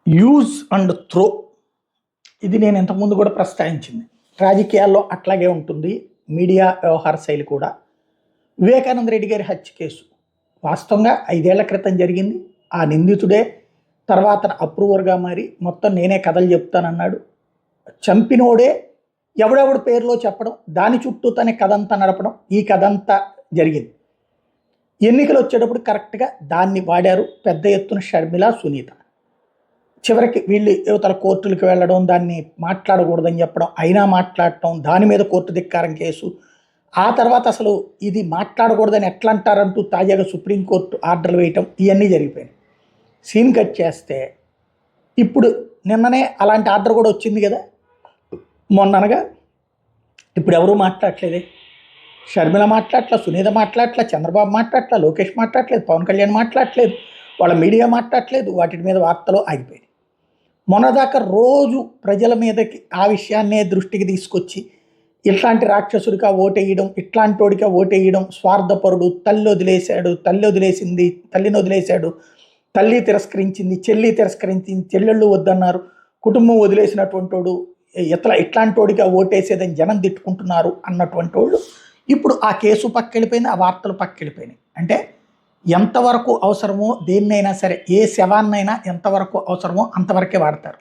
Use and throw, ఇది నేను ఇంతకుముందు కూడా ప్రస్తావించింది. రాజకీయాల్లో అట్లాగే ఉంటుంది, మీడియా వ్యవహార శైలి కూడా. వివేకానంద రెడ్డి గారి హత్య కేసు వాస్తవంగా 5 ఏళ్ల క్రితం జరిగింది. ఆ నిందితుడే తర్వాత అప్రూవర్గా మారి మొత్తం నేనే కథలు చెప్తానన్నాడు. చంపినోడే ఎవడెవడు పేరులో చెప్పడం, దాని చుట్టూ తన కథంతా నడపడం, ఈ కథంతా జరిగింది. ఎన్నికలు వచ్చేటప్పుడు కరెక్ట్గా దాన్ని వాడారు పెద్ద ఎత్తున షర్మిల, సునీత. చివరికి వీళ్ళు యువతల కోర్టులకు వెళ్ళడం, దాన్ని మాట్లాడకూడదని చెప్పడం, అయినా మాట్లాడటం, దాని మీద కోర్టు ధిక్కారం కేసు. ఆ తర్వాత అసలు ఇది మాట్లాడకూడదని ఎట్లా అంటారంటూ తాజాగా సుప్రీంకోర్టు ఆర్డర్లు వేయటం, ఇవన్నీ జరిగిపోయినాయి. సీన్ కట్ చేస్తే ఇప్పుడు నిన్ననే అలాంటి ఆర్డర్ కూడా వచ్చింది కదా. మొన్ననగా ఇప్పుడు ఎవరూ మాట్లాడట్లేదే. షర్మిల మాట్లాడట్లా, సునీత మాట్లాడట్లా, చంద్రబాబు మాట్లాడట్లా, లోకేష్ మాట్లాడట్లేదు, పవన్ కళ్యాణ్ మాట్లాడట్లేదు, వాళ్ళ మీడియా మాట్లాడట్లేదు. వాటి మీద వార్తలు ఆగిపోయాయి. మొన్నదాకా రోజు ప్రజల మీదకి ఆ విషయాన్నే దృష్టికి తీసుకొచ్చి ఇట్లాంటి రాక్షసుడిగా ఓటేయడం, ఇట్లాంటి వాడిగా ఓటేయడం, స్వార్థపరుడు, తల్లి వదిలేశాడు, తల్లి వదిలేసింది, తల్లిని వదిలేశాడు, తల్లి తిరస్కరించింది, చెల్లి తిరస్కరించింది, చెల్లెళ్ళు వద్దన్నారు, కుటుంబం వదిలేసినటువంటి వాడు ఇట్లాంటి వాడిగా ఓటేసేదని జనం తిట్టుకుంటున్నారు అన్నటువంటి వాళ్ళు ఇప్పుడు ఆ కేసు పక్కెళ్ళిపోయింది, ఆ వార్తలు పక్కెళ్ళిపోయినాయి. అంటే ఎంతవరకు అవసరమో దేన్నైనా సరే, ఏ శవాన్నైనా ఎంతవరకు అవసరమో అంతవరకే వాడతారు.